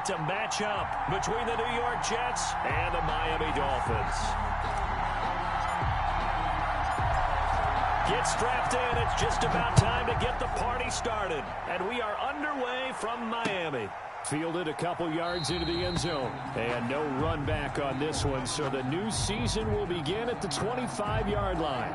to match up between the New York Jets and the Miami Dolphins. Get strapped in. It's just about time to get the party started. And we are underway from Miami. Fielded a couple yards into the end zone. And no run back on this one, so the new season will begin at the 25-yard line.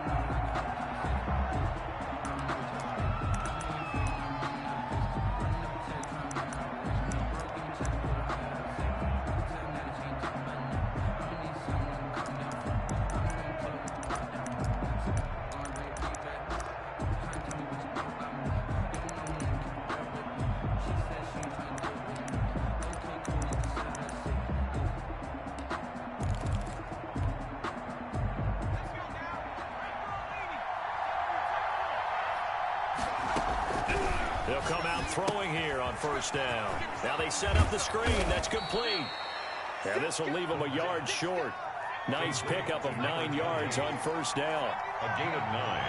They'll come out throwing here on first down. Now they set up the screen. That's complete. And this will leave them a yard short. Nice pickup of 9 yards on first down. A gain of 9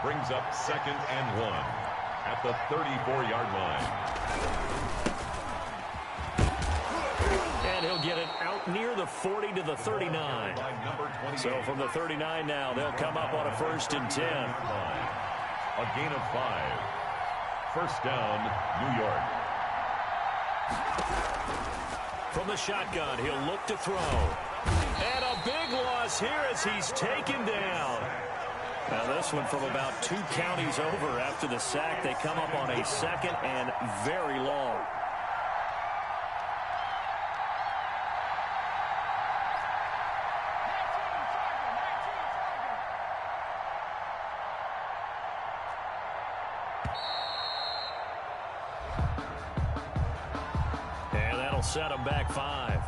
brings up 2nd and 1 at the 34-yard line. And he'll get it out near the 40 to the 39. So from the 39 now, they'll come up on a 1st and 10. A gain of 5. First down, New York. From the shotgun, he'll look to throw. And a big loss here as he's taken down. Now this one from about 2 counties over after the sack. They come up on a 2nd and very long. Set him back 5.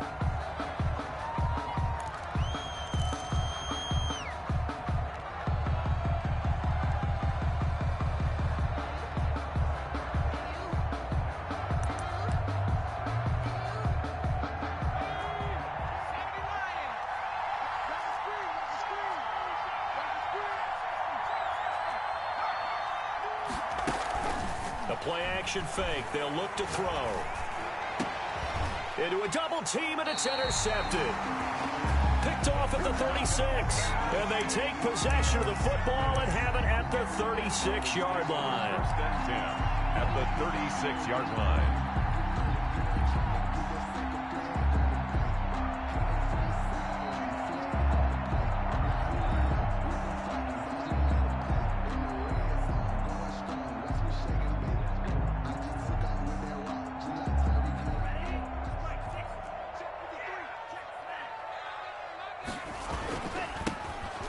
The play action fake. They'll look to throw. Into a double team, and it's intercepted. Picked off at the 36. And they take possession of the football and have it at the 36-yard line. 1st and 10 at the 36-yard line.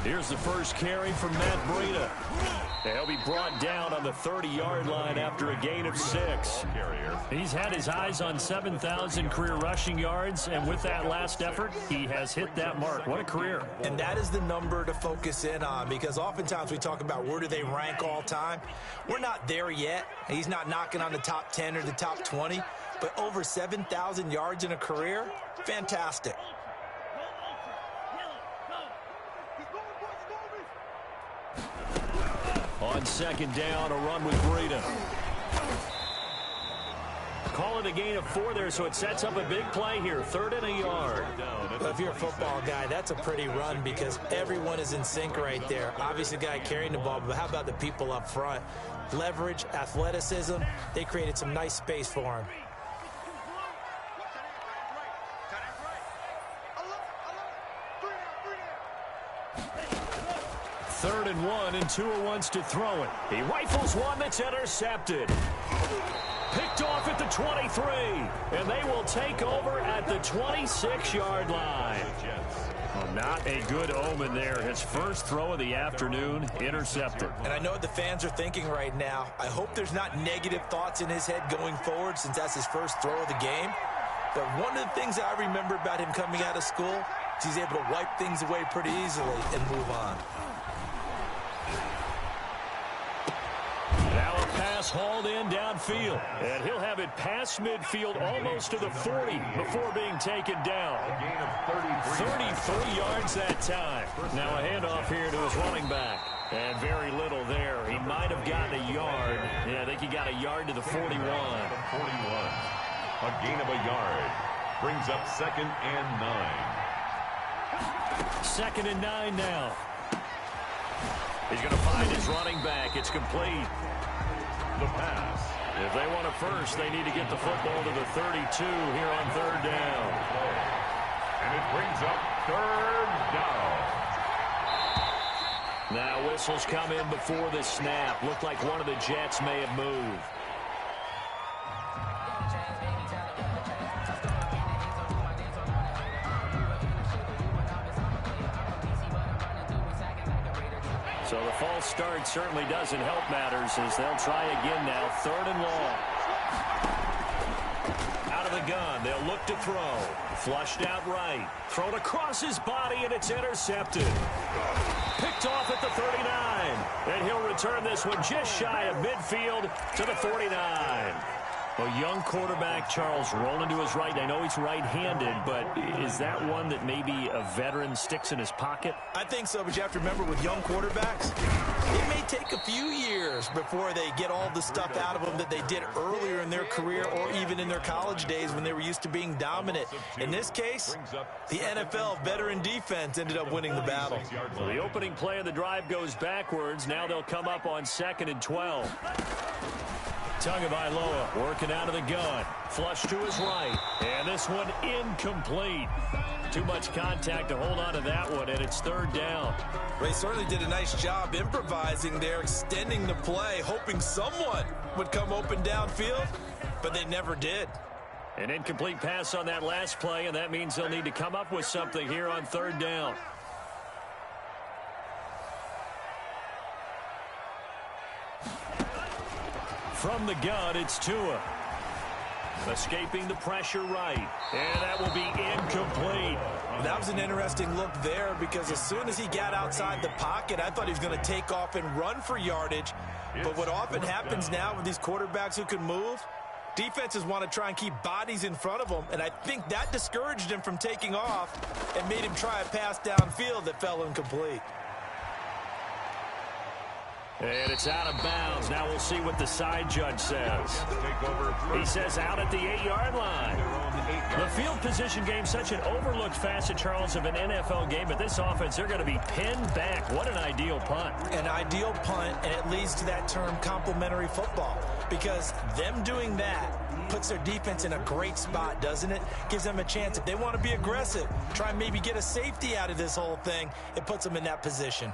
Here's the first carry from Matt Breida. He'll be brought down on the 30-yard line after a gain of 6. He's had his eyes on 7,000 career rushing yards, and with that last effort, he has hit that mark. What a career. And that is the number to focus in on, because oftentimes we talk about where do they rank all time. We're not there yet. He's not knocking on the top 10 or the top 20, but over 7,000 yards in a career, fantastic. On 2nd down, a run with Breida. Call it a gain of 4 there, so it sets up a big play here. 3rd and a yard. Well, if you're a football guy, that's a pretty run because everyone is in sync right there. Obviously, the guy carrying the ball, but how about the people up front? Leverage, athleticism, they created some nice space for him. 3rd and 1, and Tua wants to throw it. He rifles one that's intercepted. Picked off at the 23, and they will take over at the 26-yard line. Well, not a good omen there. His first throw of the afternoon, intercepted. And I know what the fans are thinking right now. I hope there's not negative thoughts in his head going forward since that's his first throw of the game. But one of the things that I remember about him coming out of school is he's able to wipe things away pretty easily and move on. Now a pass hauled in downfield. And he'll have it past midfield almost to the 40 before being taken down. A gain of 33 yards that time. Now a handoff here to his running back. And very little there. He might have gotten a yard. Yeah, I think he got a yard to the 41. 41. A gain of a yard. Brings up 2nd and 9. 2nd and 9 now. He's going to find his running back. It's complete. The pass. If they want a first, they need to get the football to the 32 here on 3rd down. And it brings up 3rd down. Now whistles come in before the snap. Looked like one of the Jets may have moved. So the false start certainly doesn't help matters as they'll try again now. 3rd and long. Out of the gun. They'll look to throw. Flushed out right. Thrown across his body, and it's intercepted. Picked off at the 39. And he'll return this one just shy of midfield to the 49. A young quarterback, Charles, rolling to his right. I know he's right-handed, but is that one that maybe a veteran sticks in his pocket? I think so, but you have to remember with young quarterbacks, it may take a few years before they get all the stuff out of them that they did earlier in their career or even in their college days when they were used to being dominant. In this case, the NFL veteran defense ended up winning the battle. So the opening play of the drive goes backwards. Now they'll come up on 2nd and 12. Tagovailoa working out of the gun. Flush to his right. And this one incomplete. Too much contact to hold on to that one, and it's 3rd down. They certainly did a nice job improvising there, extending the play, hoping someone would come open downfield, but they never did. An incomplete pass on that last play, and that means they'll need to come up with something here on 3rd down. From the gun, it's Tua. Escaping the pressure right. And that will be incomplete. That was an interesting look there because as soon as he got outside the pocket, I thought he was going to take off and run for yardage. But what often happens now with these quarterbacks who can move, defenses want to try and keep bodies in front of them. And I think that discouraged him from taking off and made him try a pass downfield that fell incomplete. And it's out of bounds. Now we'll see what the side judge says. He says out at the 8-yard line. The field position game, such an overlooked facet, Charles, of an NFL game. But this offense, they're going to be pinned back. What an ideal punt. An ideal punt, and it leads to that term complementary football. Because them doing that puts their defense in a great spot, doesn't it? Gives them a chance. If they want to be aggressive, try and maybe get a safety out of this whole thing, it puts them in that position.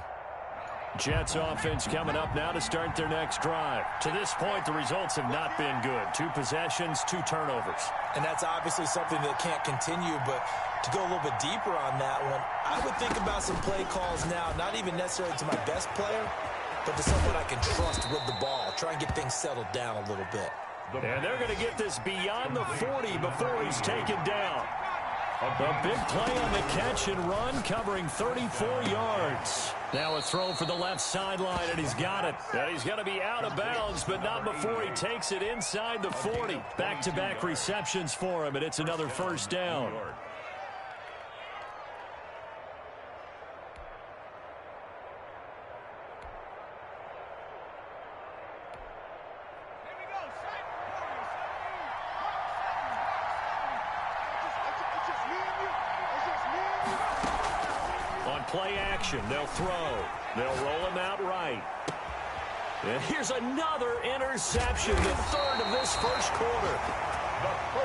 Jets offense coming up now to start their next drive. To this point, the results have not been good. 2 possessions, 2 turnovers. And that's obviously something that can't continue, but to go a little bit deeper on that one, I would think about some play calls now, not even necessarily to my best player, but to someone I can trust with the ball. Try and get things settled down a little bit. And they're going to get this beyond the 40 before he's taken down. A big play on the catch and run, covering 34 yards. Now a throw for the left sideline, and he's got it. And he's going to be out of bounds, but not before he takes it inside the 40. Back-to-back receptions for him, and it's another 1st down. Play action. They'll throw. They'll roll him out right. And here's another interception, the 3rd of this 1st quarter.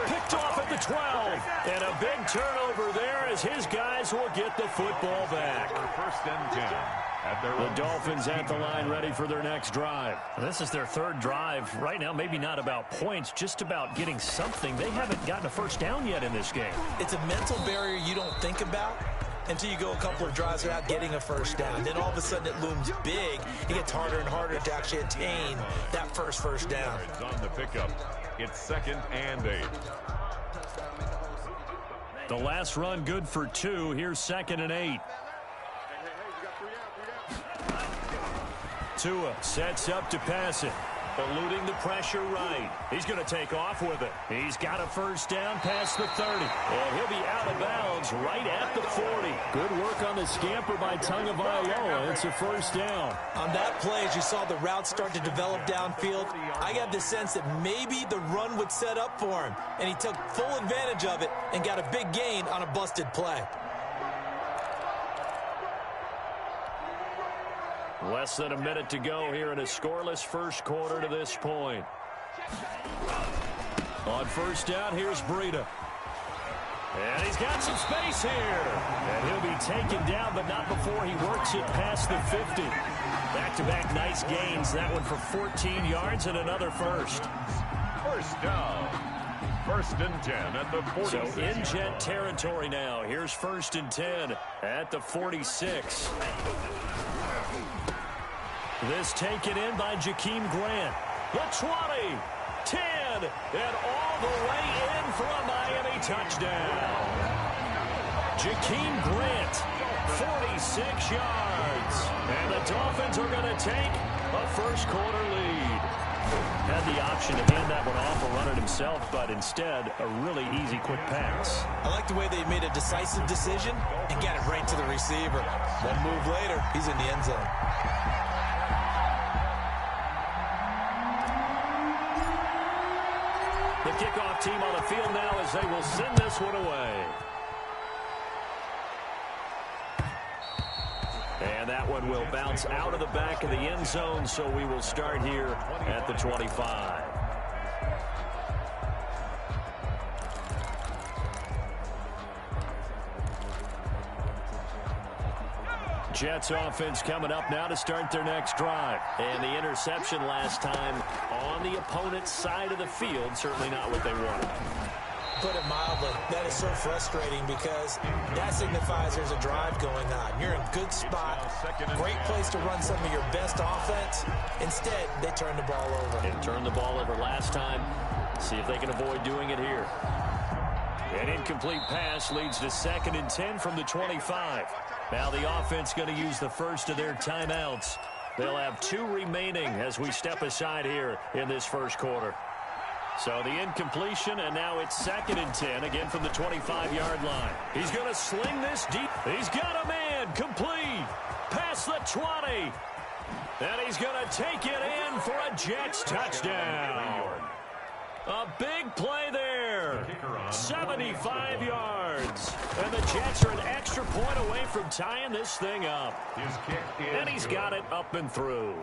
Picked off at the 12. And a big turnover there as his guys will get the football back. 1st and 10. The Dolphins at the line ready for their next drive. This is their 3rd drive. Right now, maybe not about points, just about getting something. They haven't gotten a 1st down yet in this game. It's a mental barrier you don't think about until you go a couple of drives without getting a 1st down. Then all of a sudden it looms big. It gets harder and harder to actually attain that first down. It's on the pickup. It's 2nd and 8. The last run good for 2. Here's 2nd and 8. Tua sets up to pass it. Eluding the pressure right. He's going to take off with it. He's got a first down past the 30. And he'll be out of bounds right at the 40. Good work on the scamper by Tagovailoa. It's a first down. On that play, as you saw the route start to develop downfield, I got the sense that maybe the run would set up for him. And he took full advantage of it and got a big gain on a busted play. Less than a minute to go here in a scoreless first quarter to this point. On first down, here's Breida. And he's got some space here. And he'll be taken down, but not before he works it past the 50. Back-to-back nice gains. That one for 14 yards and another first. First down. First and 10 at the 46. So in Jet territory now. Here's first and 10 at the 46. This taken in by Jakeem Grant. The 20, 10, and all the way in for a Miami touchdown. Jakeem Grant, 46 yards. And the Dolphins are going to take a first quarter lead. Had the option to hand that one off or run it himself, but instead, a really easy, quick pass. I like the way they made a decisive decision and got it right to the receiver. One move later, he's in the end zone. The kickoff team on the field now as they will send this one away. And that one will bounce out of the back of the end zone, so we will start here at the 25. Jets offense coming up now to start their next drive. And the interception last time on the opponent's side of the field, certainly not what they wanted. Put it mildly, that is so frustrating because that signifies there's a drive going on. You're in a good spot, great place to run some of your best offense. Instead, they turn the ball over. And turned the ball over last time. See if they can avoid doing it here. An incomplete pass leads to 2nd and 10 from the 25. Now the offense going to use the first of their timeouts. They'll have 2 remaining as we step aside here in this first quarter. So the incompletion, and now it's 2nd and 10, again from the 25-yard line. He's going to sling this deep. He's got a man complete past the 20. And he's going to take it in for a Jets touchdown. A big play there. 75 yards. And the Jets are an extra point away from tying this thing up. His kick is And he's got it up and through.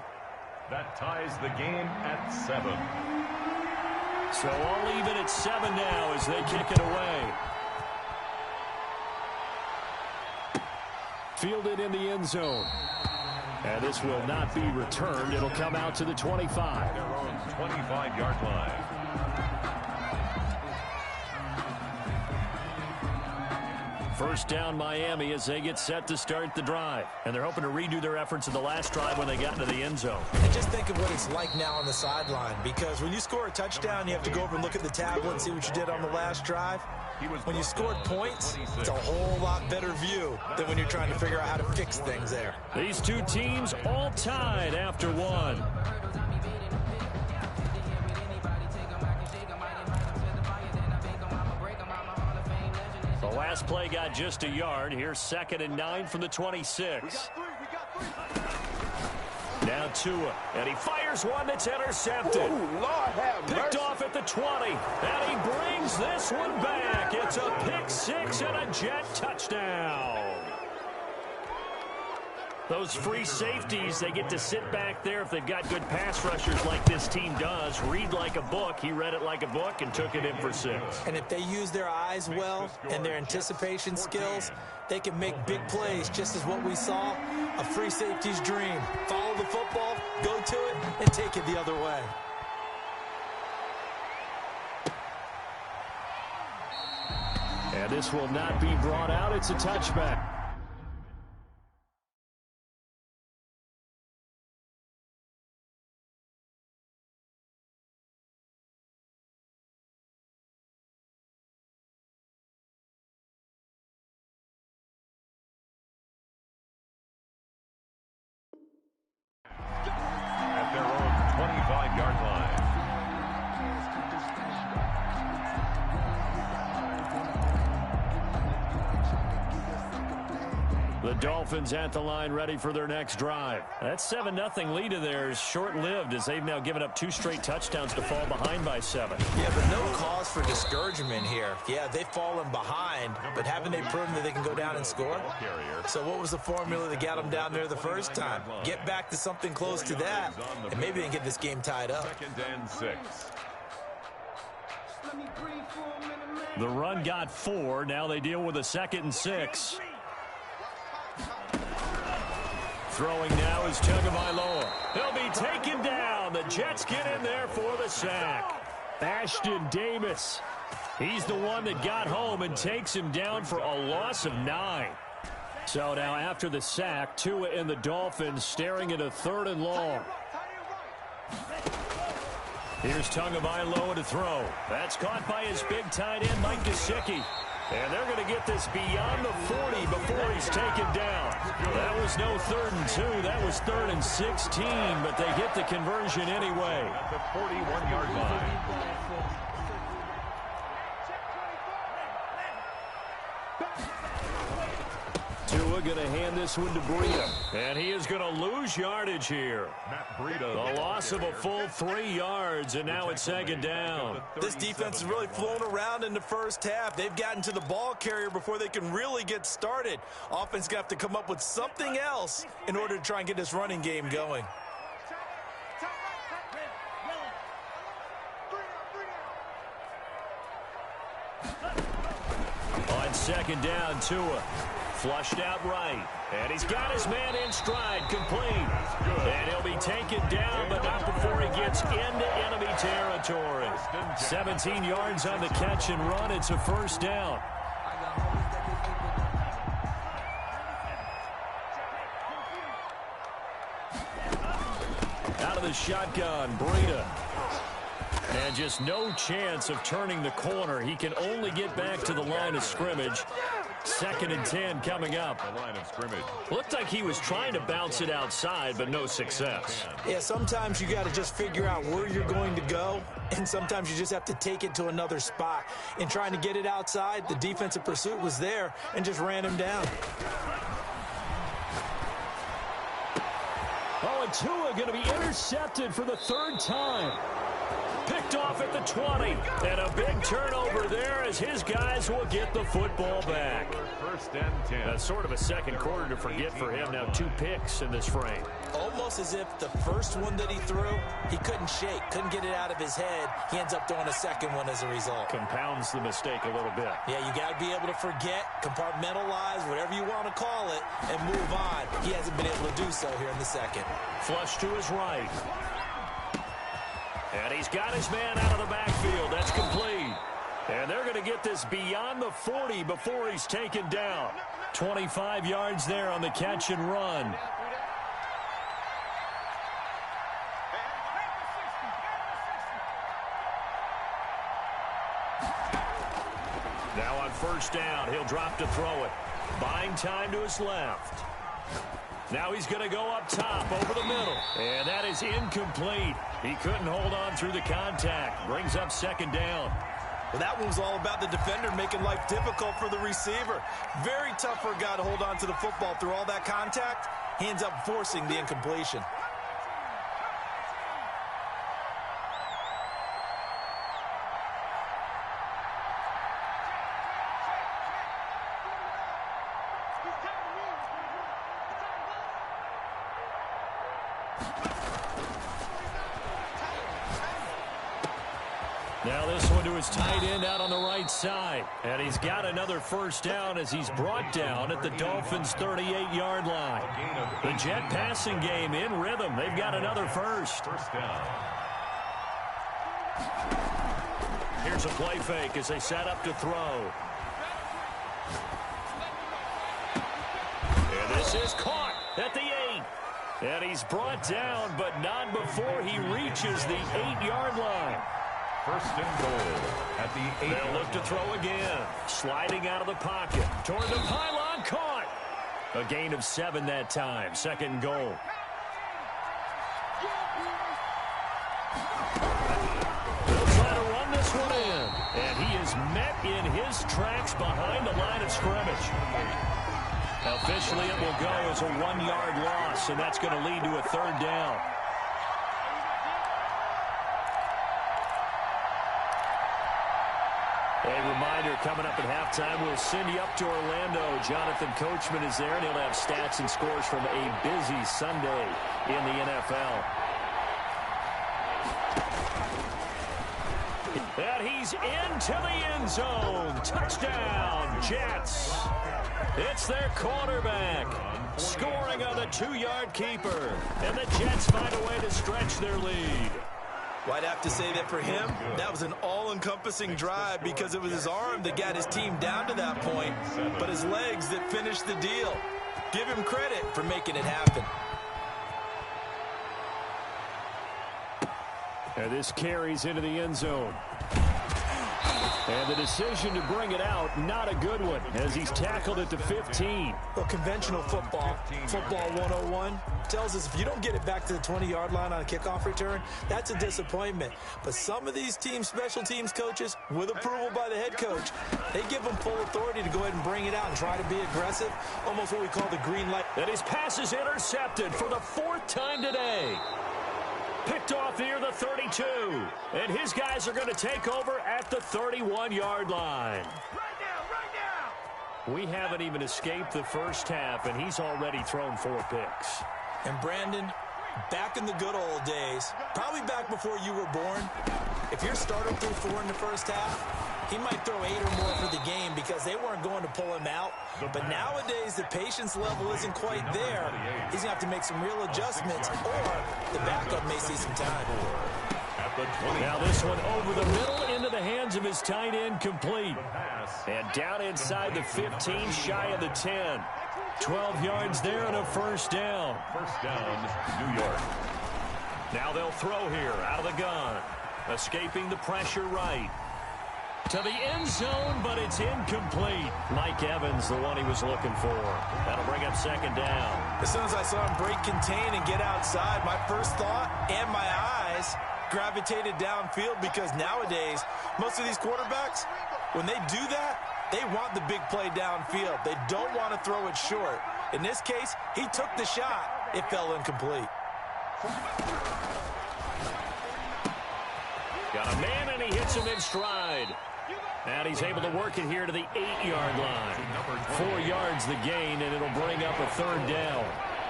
That ties the game at 7. So all even at 7 now as they kick it away. Fielded in the end zone. And this will not be returned. It'll come out to the 25. Their own 25-yard line. First down Miami as they get set to start the drive. And they're hoping to redo their efforts in the last drive when they got into the end zone. And just think of what it's like now on the sideline, because when you score a touchdown, you have to go over and look at the tablet and see what you did on the last drive. When you scored points, it's a whole lot better view than when you're trying to figure out how to fix things there. These two teams all tied after one. The last play got just a yard. Here's 2nd and 9 from the 26. Now Tua, and he fires one that's intercepted. Ooh, Lord have Picked mercy. off at the 20, and he brings this one back. It's a pick 6 and a Jet touchdown. Those free safeties, they get to sit back there if they've got good pass rushers like this team does. Read like a book. He read it like a book and took it in for 6. And if they use their eyes well and their anticipation skills, they can make big plays, just as what we saw, a free safety's dream. Follow the football, go to it, and take it the other way. And this will not be brought out. It's a touchback. At their own 25-yard line. The Dolphins at the line ready for their next drive. That 7-0 lead of theirs short-lived as they've now given up 2 straight touchdowns to fall behind by 7. Yeah, but no cause for discouragement here. Yeah, they've fallen behind, but haven't they proven that they can go down and score? So what was the formula that got them down there the first time? Get back to something close to that, and maybe they can get this game tied up. 2nd and 6. The run got 4. Now they deal with a 2nd and 6. Throwing now is Tagovailoa. He'll be taken down. The Jets get in there for the sack. Ashton Davis. He's the one that got home and takes him down for a loss of 9. So now after the sack, Tua and the Dolphins staring at a 3rd and long. Here's Tagovailoa to throw. That's caught by his big tight end, Mike Gesicki. And they're going to get this beyond the 40 before he's taken down. That was no 3rd and 2. That was 3rd and 16, but they get the conversion anyway. At the 41-yard line. Tua going to hand this one to Breida. And he is going to lose yardage here. The loss of a full 3 yards, and now it's 2nd down. This defense has really flown around in the first half. They've gotten to the ball carrier before they can really get started. Offense going to have to come up with something else in order to try and get this running game going. On 2nd down, Tua. Flushed out right. And he's got his man in stride, complete. And he'll be taken down, but not before he gets into enemy territory. 17 yards on the catch and run. It's a 1st down. Out of the shotgun, Breida. And just no chance of turning the corner. He can only get back to the line of scrimmage. 2nd and 10 coming up. The line of scrimmage. Looked like he was trying to bounce it outside, but no success. Yeah, sometimes you got to just figure out where you're going to go, and sometimes you just have to take it to another spot. In trying to get it outside, the defensive pursuit was there and just ran him down. Oh, and Tua going to be intercepted for the 3rd time. Picked off at the 20, and a big turnover there as his guys will get the football back. 1st and 10. That's sort of a second quarter to forget for him. Now 2 picks in this frame. Almost as if the first one that he threw, he couldn't shake, couldn't get it out of his head. He ends up throwing a second one as a result. Compounds the mistake a little bit. Yeah, you got to be able to forget, compartmentalize, whatever you want to call it, and move on. He hasn't been able to do so here in the second. Flush to his right. And he's got his man out of the backfield. That's complete. And they're going to get this beyond the 40 before he's taken down. 25 yards there on the catch and run. Now on 1st down, he'll drop to throw it. Buying time to his left. Now he's going to go up top over the middle. And that is incomplete. He couldn't hold on through the contact. Brings up 2nd down. Well, that one was all about the defender making life difficult for the receiver. Very tough for a guy to hold on to the football through all that contact. He ends up forcing the incompletion. Now this one to his tight end out on the right side. And he's got another 1st down as he's brought down at the Dolphins' 38-yard line. The Jet passing game in rhythm. They've got another 1st. 1st down. Here's a play fake as they set up to throw. And this is caught at the 8. And he's brought down, but not before he reaches the 8-yard line. 1st and goal at the 8. They'll look to throw again. Sliding out of the pocket. Toward the pylon. Caught. A gain of 7 that time. 2nd and goal. They'll try to run this one in. And he is met in his tracks behind the line of scrimmage. Officially, it will go as a 1-yard loss, and that's going to lead to a 3rd down. A reminder, coming up at halftime, we'll send you up to Orlando. Jonathan Coachman is there, and he'll have stats and scores from a busy Sunday in the NFL. And he's into the end zone. Touchdown, Jets. It's their quarterback scoring on the 2-yard keeper. And the Jets find a way to stretch their lead. Well, I'd have to say that for him, that was an all-encompassing drive because it was his arm that got his team down to that point, but his legs that finished the deal. Give him credit for making it happen. And this carries into the end zone. And the decision to bring it out, not a good one, as he's tackled at the 15. Well, conventional football 101, tells us if you don't get it back to the 20-yard line on a kickoff return, that's a disappointment. But some of these special teams coaches, with approval by the head coach, they give them full authority to go ahead and bring it out and try to be aggressive, almost what we call the green light. And his pass is intercepted for the 4th time today. Picked off near the 32. And his guys are going to take over at the 31-yard line. We haven't even escaped the first half, and he's already thrown 4 picks. And Brandon, back in the good old days, probably back before you were born, if your starter threw 4 in the first half, he might throw 8 or more for the game because they weren't going to pull him out. But nowadays, the patience level isn't quite there. He's going to have to make some real adjustments, or the backup may see some time. Now this one over the middle into the hands of his tight end, complete. And down inside the 15, shy of the 10. 12 yards there and a 1st down. 1st down, New York. Now they'll throw here out of the gun. Escaping the pressure right. To the end zone, but it's incomplete. Mike Evans, the one he was looking for. That'll bring up 2nd down. As soon as I saw him break contain and get outside, my first thought and my eyes gravitated downfield because nowadays, most of these quarterbacks, when they do that, they want the big play downfield. They don't want to throw it short. In this case, he took the shot. It fell incomplete. Got a man, and he hits him in stride. And he's able to work it here to the 8-yard line. 4 yards the gain, and it'll bring up a 3rd down.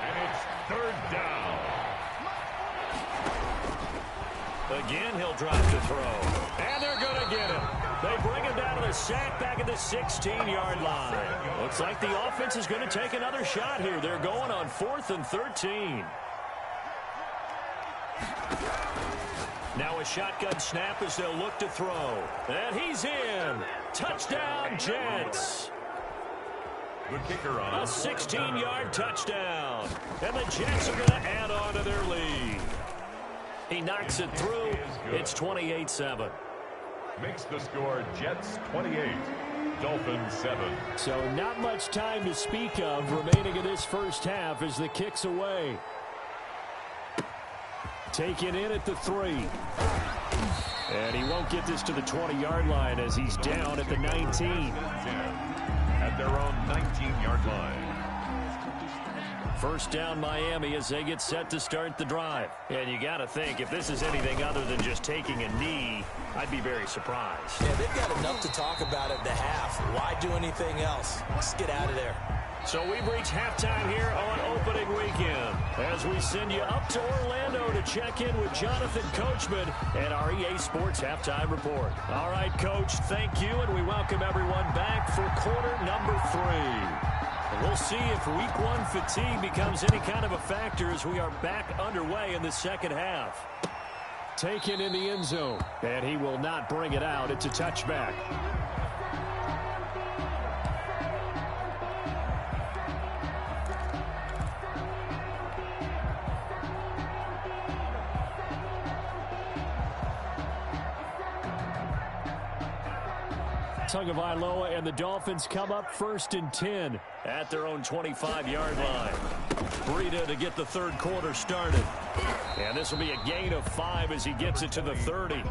And it's 3rd down. Again, he'll drop to throw. And they're going to get him. They bring him down to the sack back at the 16-yard line. Looks like the offense is going to take another shot here. They're going on 4th and 13. Now a shotgun snap as they'll look to throw. And he's in. Touchdown, Jets. The kicker on A 16-yard touchdown. And the Jets are going to add on to their lead. He knocks it through. It's 28-7. Makes the score Jets 28, Dolphins 7. So not much time to speak of remaining in this first half as the kick's away. Taken in at the 3. And he won't get this to the 20-yard line as he's down at the 19. At their own 19-yard line. First down Miami as they get set to start the drive. And you got to think, if this is anything other than just taking a knee, I'd be very surprised. Yeah, they've got enough to talk about at the half. Why do anything else? Just get out of there. So we've reached halftime here on opening weekend as we send you up to Orlando to check in with Jonathan Coachman and our EA Sports Halftime Report. All right, Coach, thank you, and we welcome everyone back for quarter number 3. And we'll see if week 1 fatigue becomes any kind of a factor as we are back underway in the second half. Taken in the end zone, and he will not bring it out. It's a touchback. Tagovailoa and the Dolphins come up 1st and 10 at their own 25-yard line. Breida to get the third quarter started. And this will be a gain of 5 as he gets it to the 30.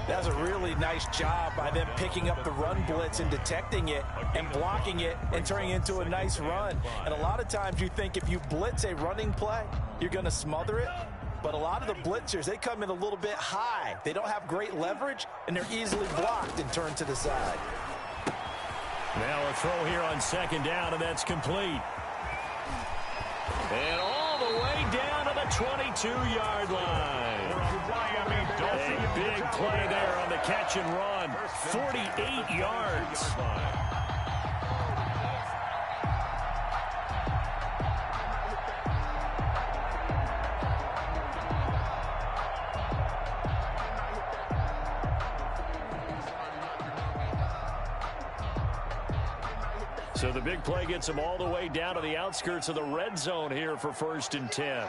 That's a really nice job by them picking up the run blitz and detecting it and blocking it and turning it into a nice run. And a lot of times you think if you blitz a running play, you're going to smother it. But a lot of the blitzers, they come in a little bit high. They don't have great leverage, and they're easily blocked and turned to the side. Now a throw here on 2nd down, and that's complete. And all the way down to the 22-yard line. A big play there on the catch and run. 48 yards. So the big play gets him all the way down to the outskirts of the red zone here for 1st and 10.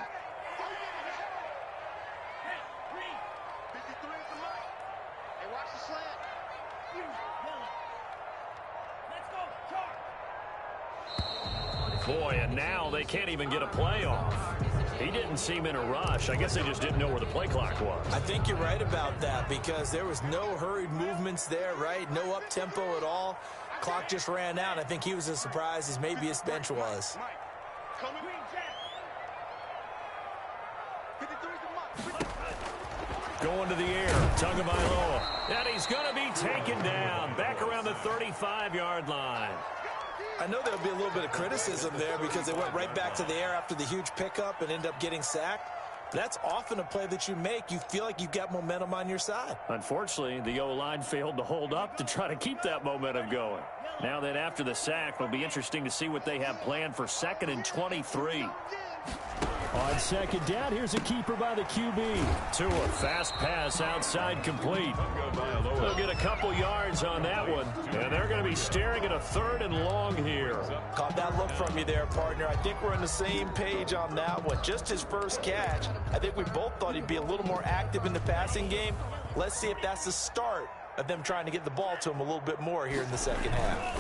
Boy, and now they can't even get a play off. He didn't seem in a rush. I guess they just didn't know where the play clock was. I think you're right about that because there was no hurried movements there, right? No up-tempo at all. Clock just ran out. I think he was as surprised as maybe his bench was. Going to the air, Tagovailoa. And he's going to be taken down back around the 35-yard line. I know there'll be a little bit of criticism there because they went right back to the air after the huge pickup and ended up getting sacked. But that's often a play that you make. You feel like you've got momentum on your side. Unfortunately, the O-line failed to hold up to try to keep that momentum going. Now that after the sack, it'll be interesting to see what they have planned for 2nd and 23. On 2nd down, here's a keeper by the QB. To a fast pass outside complete. They'll get a couple yards on that one. And they're going to be staring at a 3rd and long here. Caught that look from you there, partner. I think we're on the same page on that one. Just his first catch. I think we both thought he'd be a little more active in the passing game. Let's see if that's the start of them trying to get the ball to him a little bit more here in the second half.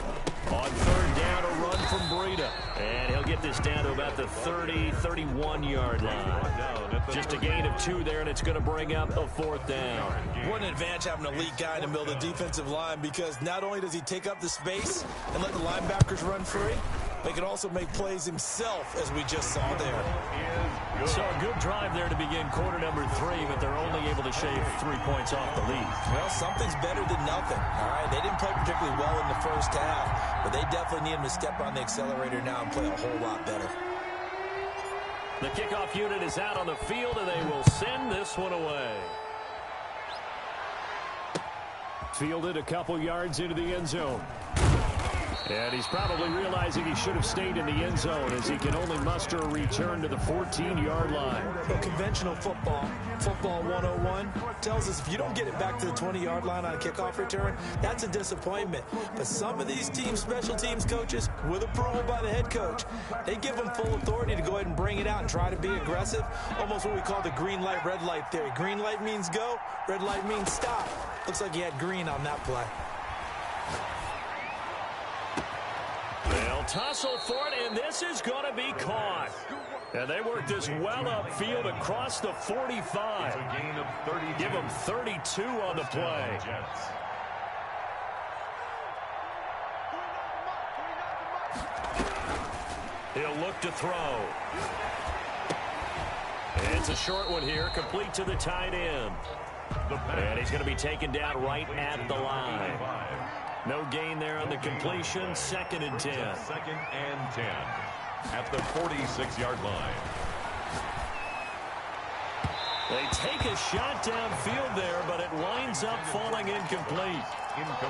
On 3rd down, a run from Breida. And he'll get this down to about the 30, 31-yard line. Just a gain of 2 there, and it's going to bring up a 4th down. What an advantage having an elite guy in the middle of the defensive line because not only does he take up the space and let the linebackers run free, but he can also make plays himself, as we just saw there. So a good drive there to begin quarter number 3, but they're only able to shave 3 points off the lead. Well, something's better than nothing. All right, they didn't play particularly well in the first half, but they definitely need him to step on the accelerator now and play a whole lot better. The kickoff unit is out on the field, and they will send this one away. Fielded a couple yards into the end zone. And he's probably realizing he should have stayed in the end zone as he can only muster a return to the 14-yard line. Well, conventional football 101, tells us if you don't get it back to the 20-yard line on a kickoff return, that's a disappointment. But some of these teams, special teams coaches, with approval by the head coach, they give them full authority to go ahead and bring it out and try to be aggressive. Almost what we call the green light, red light theory. Green light means go, red light means stop. Looks like he had green on that play. They'll tussle for it, and this is going to be caught. And they work this well upfield across the 45. Give them 32 on the play. He'll look to throw. And it's a short one here, complete to the tight end. And he's going to be taken down right at the line. No gain there on the completion. 2nd and 10. 2nd and 10 at the 46-yard line. They take a shot downfield there, but it winds up falling incomplete.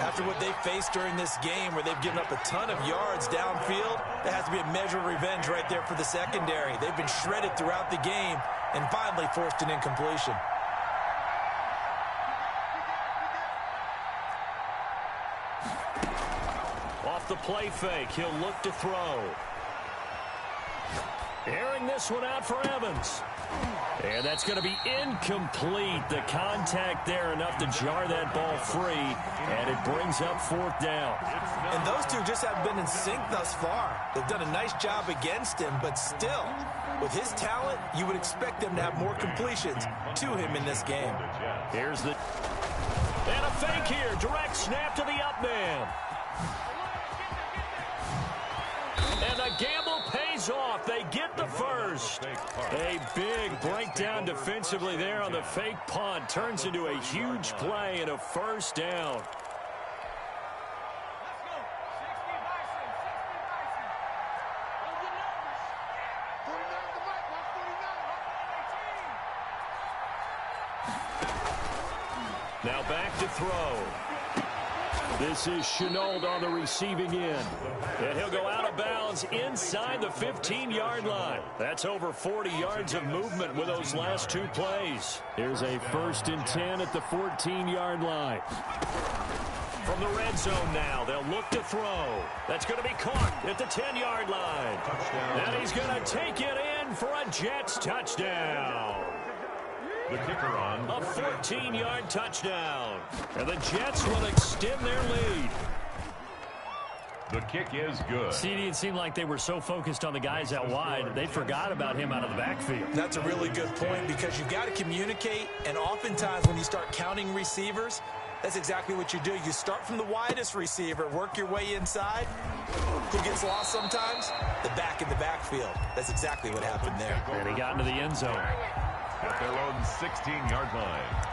After what they faced during this game where they've given up a ton of yards downfield, there has to be a measure of revenge right there for the secondary. They've been shredded throughout the game and finally forced an incompletion. Off the play fake, he'll look to throw. Airing this one out for Evans. And that's going to be incomplete. The contact there enough to jar that ball free, and it brings up 4th down. And those two just haven't been in sync thus far. They've done a nice job against him, but still, with his talent, you would expect them to have more completions to him in this game. Here's the... And a fake here. Direct snap to the up man. And the gamble pays off. They get the first. A big breakdown defensively there on the fake punt. Turns into a huge play and a 1st down. Now back to throw. This is Chenault on the receiving end. And he'll go out of bounds inside the 15-yard line. That's over 40 yards of movement with those last 2 plays. Here's a 1st and 10 at the 14-yard line. From the red zone now, they'll look to throw. That's going to be caught at the 10-yard line. And he's going to take it in for a Jets touchdown. The kicker on. A 14-yard touchdown. And the Jets will extend their lead. The kick is good. CD, it seemed like they were so focused on the guys out wide, they forgot about him out of the backfield. That's a really good point because you've got to communicate, and oftentimes when you start counting receivers, that's exactly what you do. You start from the widest receiver, work your way inside. Who gets lost sometimes? The back in the backfield. That's exactly what happened there. And he got into the end zone. At their own 16-yard line.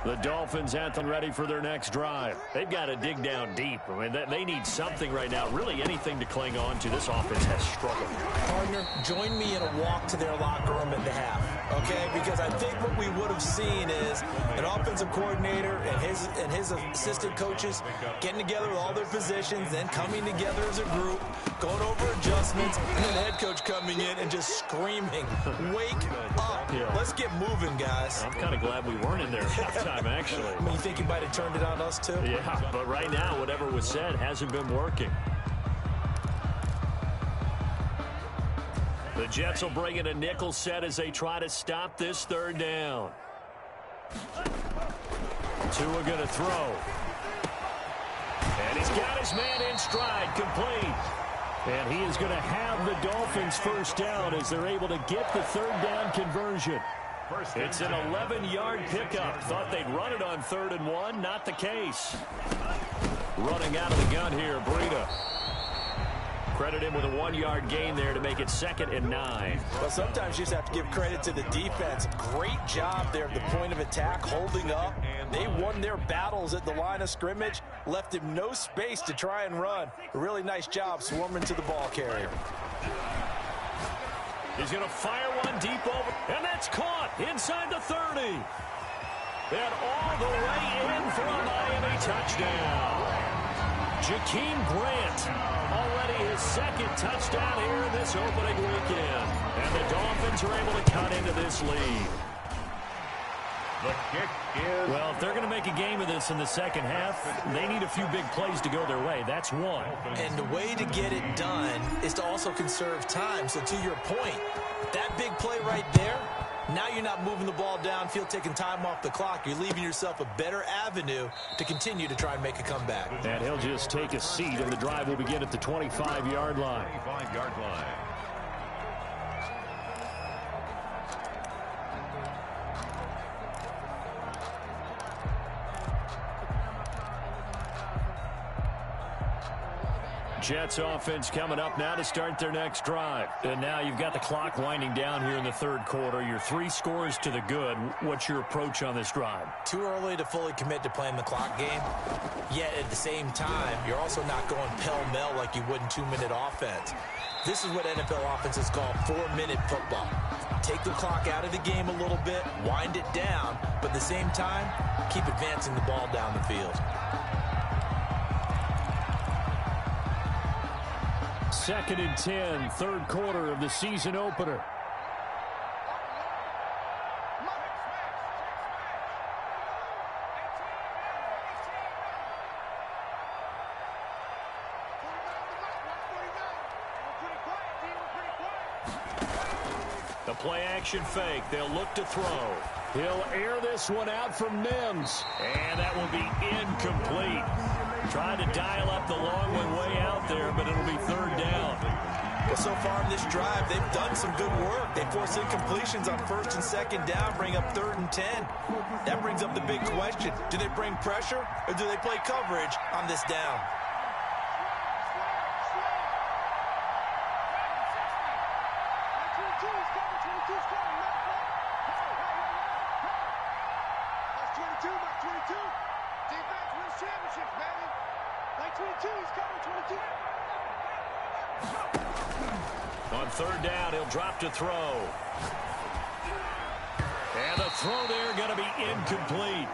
The Dolphins anthem ready for their next drive. They've got to dig down deep. I mean, they need something right now, really anything to cling on to. This offense has struggled. Partner, join me in a walk to their locker room at the half, okay? Because I think what we would have seen is an offensive coordinator and his assistant coaches getting together with all their positions, then coming together as a group, going over adjustments, and then the head coach coming in and just screaming, "Wake up. Yeah. Let's get moving, guys." I'm kind of glad we weren't in there at halftime, actually. I mean, you think you might have turned it on us, too? Yeah, but right now, whatever was said hasn't been working. The Jets will bring in a nickel set as they try to stop this 3rd down. Tua going to throw. And he's got his man in stride, complete. And he is going to have the Dolphins 1st down as they're able to get the 3rd down conversion. It's an 11-yard pickup. Thought they'd run it on 3rd and 1. Not the case. Running out of the gun here, Breida. Credit him with a 1-yard gain there to make it 2nd and 9. Well, sometimes you just have to give credit to the defense. Great job there at the point of attack, holding up. They won their battles at the line of scrimmage, left him no space to try and run. A really nice job swarming to the ball carrier. He's going to fire one deep over, and that's caught inside the 30. And all the way in for a Miami touchdown. Jakeem Grant, already his 2nd touchdown here in this opening weekend. And the Dolphins are able to cut into this lead. The kick is... Well, if they're going to make a game of this in the 2nd half, they need a few big plays to go their way. That's one. And the way to get it done is to also conserve time. So to your point, that big play right there, now you're not moving the ball downfield, taking time off the clock. You're leaving yourself a better avenue to continue to try and make a comeback. And he'll just take a seat, and the drive will begin at the 25-yard line. 25-yard line. Jets offense coming up now to start their next drive. And now you've got the clock winding down here in the 3rd quarter. Your 3 scores to the good. What's your approach on this drive? Too early to fully commit to playing the clock game. Yet at the same time, you're also not going pell-mell like you would in 2-minute offense. This is what NFL offenses call 4-minute football. Take the clock out of the game a little bit, wind it down, but at the same time, keep advancing the ball down the field. 2nd and 10, 3rd quarter of the season opener. play action fake. They'll look to throw. He'll air this one out from Mims. And that will be incomplete. Trying to dial up the long way out there, but it'll be third down. Well, so far in this drive, they've done some good work. They force incompletions on first and second down, bring up 3rd and 10. That brings up the big question. Do they bring pressure, or do they play coverage on this down? On third down, he'll drop to throw. And the throw there going to be incomplete.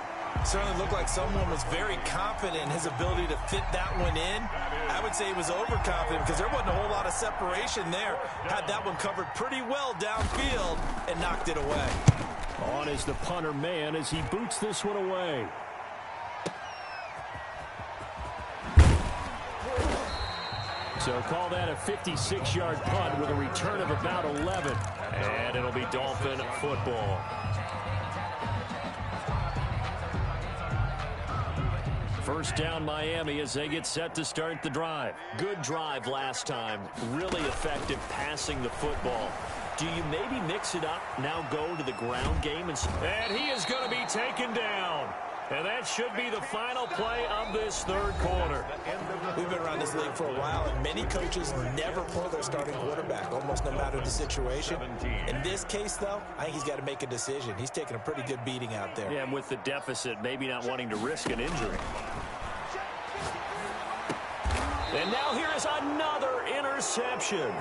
Certainly looked like someone was very confident in his ability to fit that one in. I would say he was overconfident because there wasn't a whole lot of separation there. Had that one covered pretty well downfield and knocked it away. On is the punter man as he boots this one away. So call that a 56-yard punt with a return of about 11. And it'll be Dolphin football. First down Miami as they get set to start the drive. Good drive last time. Really effective passing the football. Do you maybe mix it up, now go to the ground game? And he is going to be taken down. And that should be the final play of this third quarter. We've been around this league for a while, and many coaches never pull their starting quarterback, almost no matter the situation. In this case, though, I think he's got to make a decision. He's taking a pretty good beating out there. Yeah, and with the deficit, maybe not wanting to risk an injury. And now here is another interception.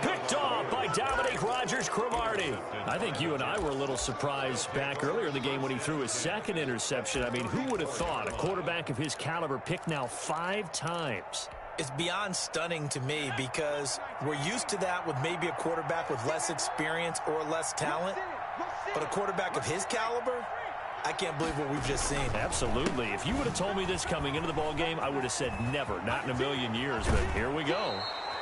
Picked off by Dominique Rodgers-Cromartie. I think you and I were a little surprised back earlier in the game when he threw his second interception. I mean, who would have thought a quarterback of his caliber picked now 5 times? It's beyond stunning to me because we're used to that with maybe a quarterback with less experience or less talent. But a quarterback of his caliber, I can't believe what we've just seen. Absolutely. If you would have told me this coming into the ball game, I would have said never, not in a million years. But here we go.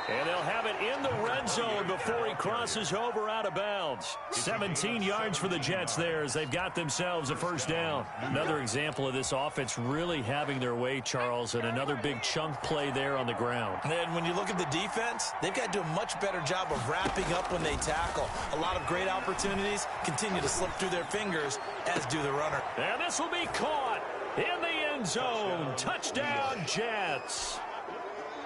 And they'll have it in the red zone before he crosses over out of bounds. 17 yards for the Jets there as they've got themselves a first down. Another example of this offense really having their way, Charles, and another big chunk play there on the ground. And when you look at the defense, they've got to do a much better job of wrapping up when they tackle. A lot of great opportunities continue to slip through their fingers, as do the runner. And this will be caught in the end zone. Touchdown, Jets.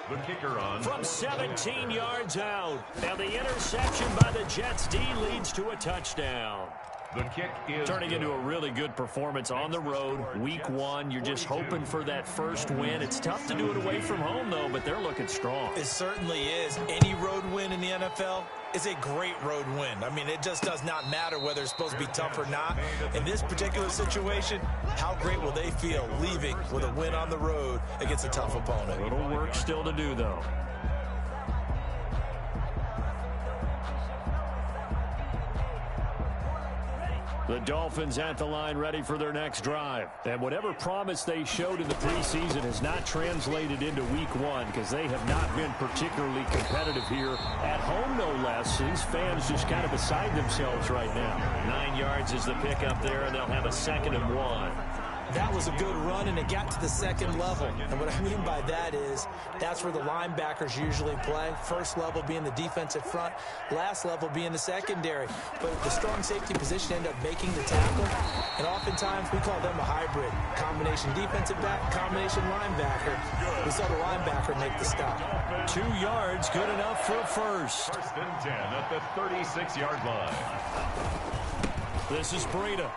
The kicker on from 17 yards out. And the interception by the Jets D leads to a touchdown. The kick is turning into a really good performance on the road. Week 1, you're just hoping for that first win. It's tough to do it away from home, though, but they're looking strong. It certainly is. Any road win in the NFL is a great road win. I mean, it just does not matter whether it's supposed to be tough or not. In this particular situation, how great will they feel leaving with a win on the road against a tough opponent? A little work still to do, though. The Dolphins at the line ready for their next drive. And whatever promise they showed in the preseason has not translated into week 1 because they have not been particularly competitive here at home, no less. These fans just kind of beside themselves right now. 9 yards is the pickup there, and they'll have a 2nd and 1. That was a good run, and it got to the second level. And what I mean by that is that's where the linebackers usually play. First level being the defensive front, last level being the secondary. But the strong safety position ended up making the tackle, and oftentimes we call them a hybrid. Combination defensive back, combination linebacker. We saw the linebacker make the stop. 2 yards, good enough for a first. 1st and 10 at the 36-yard line. This is Breida.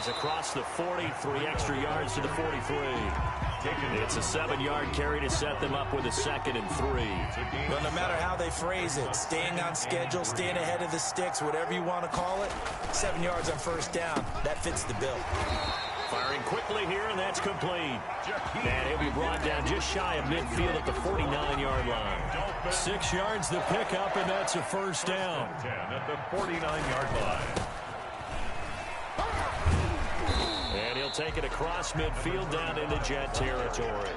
Across the 40, 3 extra yards to the 43. It's a 7-yard carry to set them up with a 2nd and 3. But no matter how they phrase it, staying on schedule, staying ahead of the sticks, whatever you want to call it, 7 yards on first down, that fits the bill. Firing quickly here, and that's complete. And he'll be brought down just shy of midfield at the 49-yard line. 6 yards the pickup, and that's a first down. 10 at the 49-yard line. And he'll take it across midfield down into Jet territory.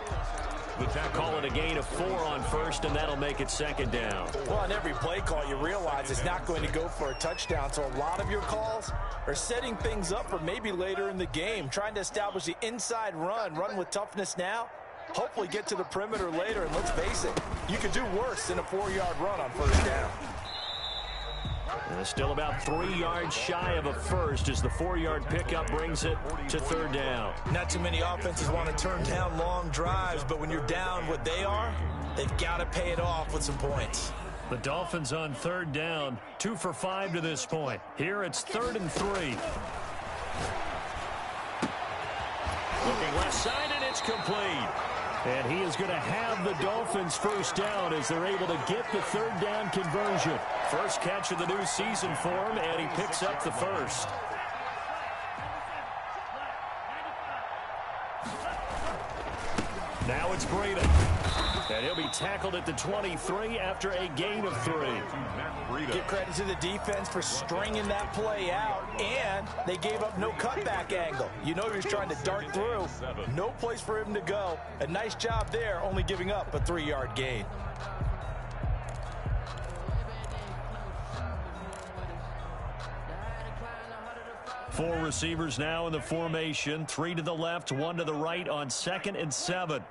the tackle. Call it a gain of 4 on first, and that'll make it second down. Well, on every play call, you realize it's not going to go for a touchdown, so a lot of your calls are setting things up for maybe later in the game, trying to establish the inside run with toughness now, hopefully get to the perimeter later, and let's face it, you could do worse than a 4-yard run on first down. And it's still about 3 yards shy of a first as the 4-yard pickup brings it to third down. Not too many offenses want to turn down long drives, but when you're down what they are, they've got to pay it off with some points. The Dolphins on third down, 2 for 5 to this point. Here it's 3rd and 3. Looking left side, and it's complete. And he is going to have the Dolphins first down as they're able to get the third down conversion. First catch of the new season for him, and he picks up the first. Now it's Breida. And he'll be tackled at the 23 after a gain of 3. Give credit to the defense for stringing that play out, and they gave up no cutback angle. You know he was trying to dart through. No place for him to go. A nice job there, only giving up a 3-yard gain. Four receivers now in the formation. 3 to the left, 1 to the right on 2nd and 7.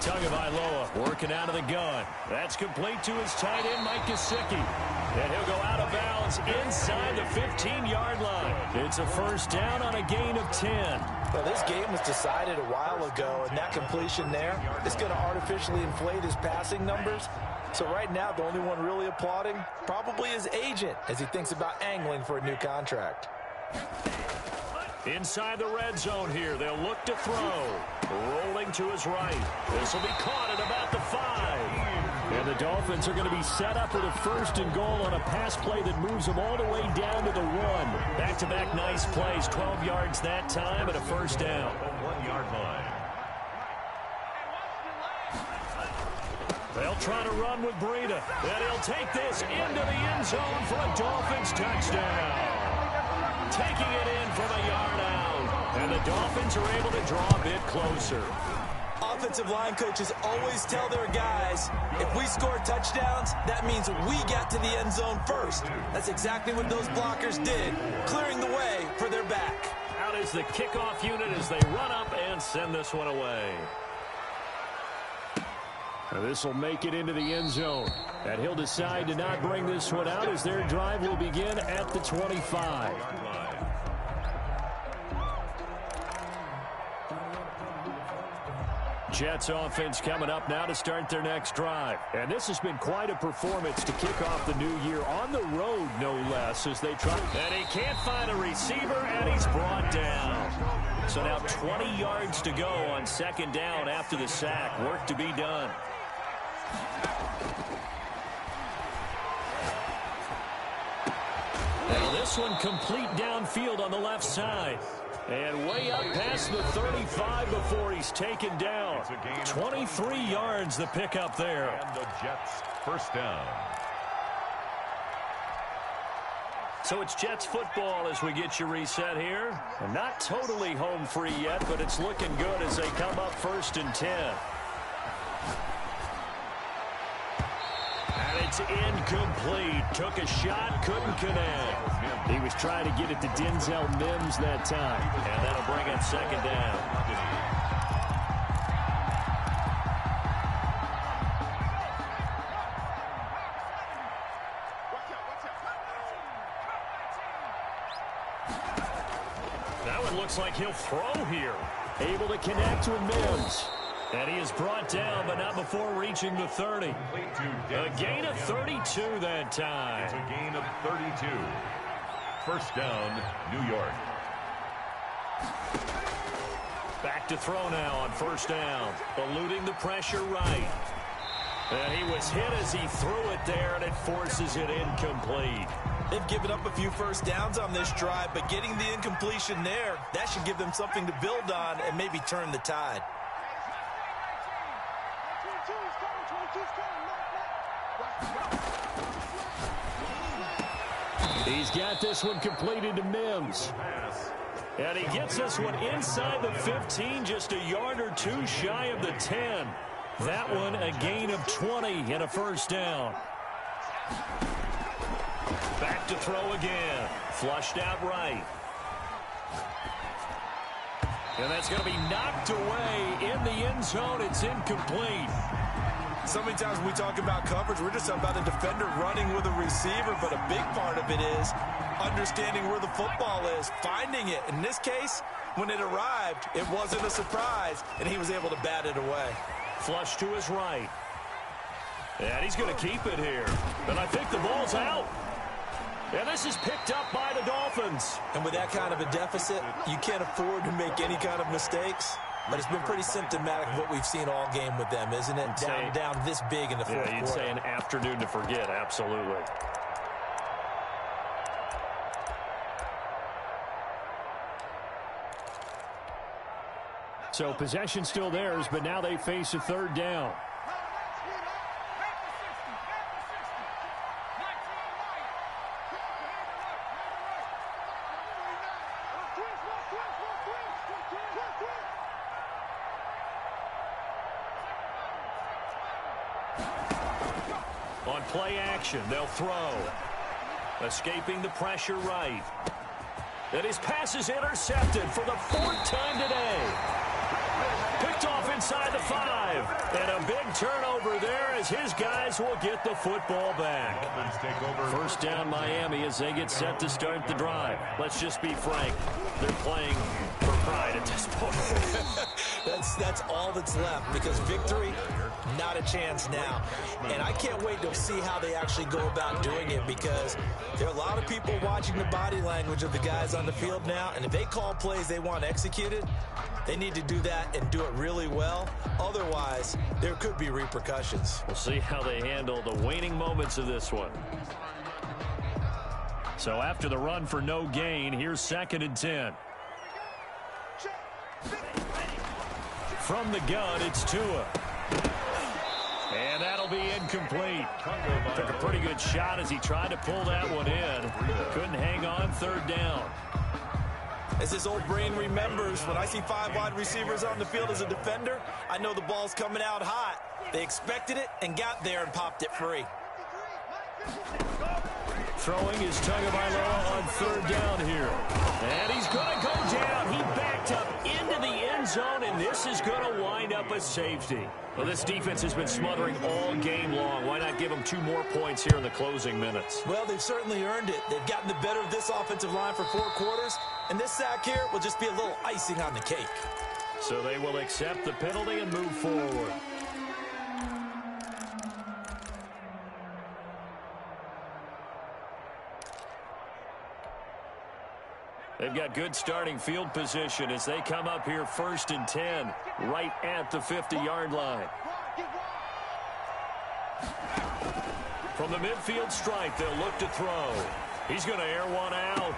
Tagovailoa working out of the gun. That's complete to his tight end, Mike Gesicki. And he'll go out of bounds inside the 15-yard line. It's a first down on a gain of 10. Well, this game was decided a while ago, and that completion there is going to artificially inflate his passing numbers. So right now, the only one really applauding probably his agent as he thinks about angling for a new contract. Inside the red zone here, they'll look to throw. Rolling to his right. This will be caught at about the 5. And the Dolphins are going to be set up with a 1st and goal on a pass play that moves them all the way down to the 1. Back-to-back nice plays, 12 yards that time and a first down. 1-yard line. They'll try to run with Breida. And he'll take this into the end zone for a Dolphins touchdown. Taking it in from a yard out. And the Dolphins are able to draw a bit closer. Offensive line coaches always tell their guys, if we score touchdowns, that means we got to the end zone first. That's exactly what those blockers did, clearing the way for their back. Out is the kickoff unit as they run up and send this one away. This will make it into the end zone. And he'll decide to not bring this one out as their drive will begin at the 25. Jets offense coming up now to start their next drive. And this has been quite a performance to kick off the new year on the road, no less, as they try. And he can't find a receiver, and he's brought down. So now 20 yards to go on 2nd down after the sack. Work to be done. Now this one complete downfield on the left side. And way up past the 35 before he's taken down. 23 yards the pickup there. And the Jets first down. So it's Jets football as we get you reset here. And not totally home free yet, but it's looking good as they come up 1st and 10. And it's incomplete. Took a shot, couldn't connect. He was trying to get it to Denzel Mims that time. And that'll bring up 2nd down. Now it looks like he'll throw here. Able to connect with Mims. And he is brought down, but not before reaching the 30. A gain of 32 that time. It's a gain of 32. First down, New York. Back to throw now on 1st down. Eluding the pressure right. And he was hit as he threw it there, and it forces it incomplete. They've given up a few first downs on this drive, but getting the incompletion there, that should give them something to build on and maybe turn the tide. He's got this one completed to Mims. And he gets this one inside the 15, just a yard or two shy of the 10. That one a gain of 20 and a first down. Back to throw again. Flushed out right. And that's going to be knocked away in the end zone. It's incomplete. So many times when we talk about coverage, we're just about a defender running with a receiver, but a big part of it is understanding where the football is, finding it. In this case, when it arrived, it wasn't a surprise, and he was able to bat it away. Flush to his right. And he's going to keep it here. But I think the ball's out. And this is picked up by the Dolphins. And with that kind of a deficit, you can't afford to make any kind of mistakes. But it's been pretty symptomatic of what we've seen all game with them, isn't it? Down this big in the fourth quarter. Yeah, you'd say an afternoon to forget, absolutely. So possession still theirs, but now they face a third down. On play action, they'll throw. Escaping the pressure right. And his pass is intercepted for the fourth time today. Picked off inside the 5. And a big turnover there as his guys will get the football back. First down Miami as they get set to start the drive. Let's just be frank. They're playing for pride at this point. That's all that's left, because victory, not a chance now. And I can't wait to see how they actually go about doing it, because there are a lot of people watching the body language of the guys on the field now, and if they call plays they want executed, they need to do that and do it really well. Otherwise, there could be repercussions. We'll see how they handle the waning moments of this one. So after the run for no gain, here's 2nd and 10. From the gun, it's Tua. And that'll be incomplete. Took a pretty good shot as he tried to pull that one in. Couldn't hang on, third down. As this old brain remembers, when I see 5 wide receivers on the field as a defender, I know the ball's coming out hot. They expected it and got there and popped it free. Throwing his Tagovailoa on third down here. And he's going to go down. He backed up into the end zone, and this is going to wind up a safety. Well, this defense has been smothering all game long. Why not give them 2 more points here in the closing minutes? Well, they've certainly earned it. They've gotten the better of this offensive line for 4 quarters, and this sack here will just be a little icing on the cake. So they will accept the penalty and move forward. They've got good starting field position as they come up here 1st and 10, right at the 50-yard line. From the midfield stripe, they'll look to throw. He's going to air one out.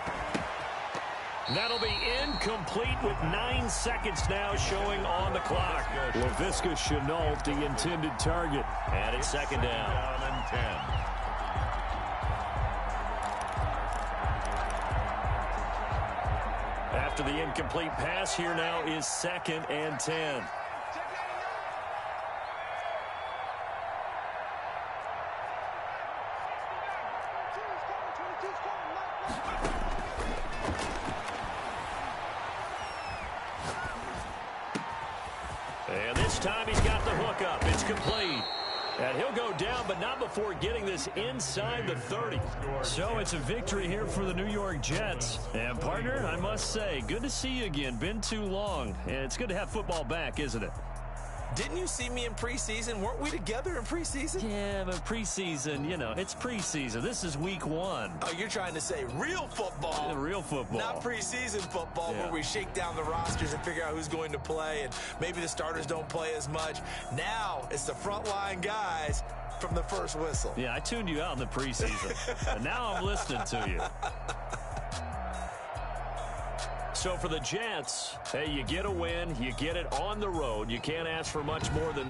That'll be incomplete with 9 seconds now showing on the clock. Laviska Shenault, the intended target. And it's 2nd down. And 10. After the incomplete pass, here now is 2nd and 10. And this time he's got the hook up. It's complete. And he'll go down, but not before getting this inside the 30. So it's a victory here for the New York Jets. And, partner, I must say, good to see you again. Been too long. And it's good to have football back, isn't it? Didn't you see me in preseason? Weren't we together in preseason? Yeah, but preseason, you know, it's preseason. This is week 1. Oh, you're trying to say real football. Real football. Not preseason football, where we shake down the rosters and figure out who's going to play, and maybe the starters don't play as much. Now it's the frontline guys from the first whistle. Yeah, I tuned you out in the preseason, and now I'm listening to you. So for the Jets, hey, you get a win, you get it on the road. You can't ask for much more than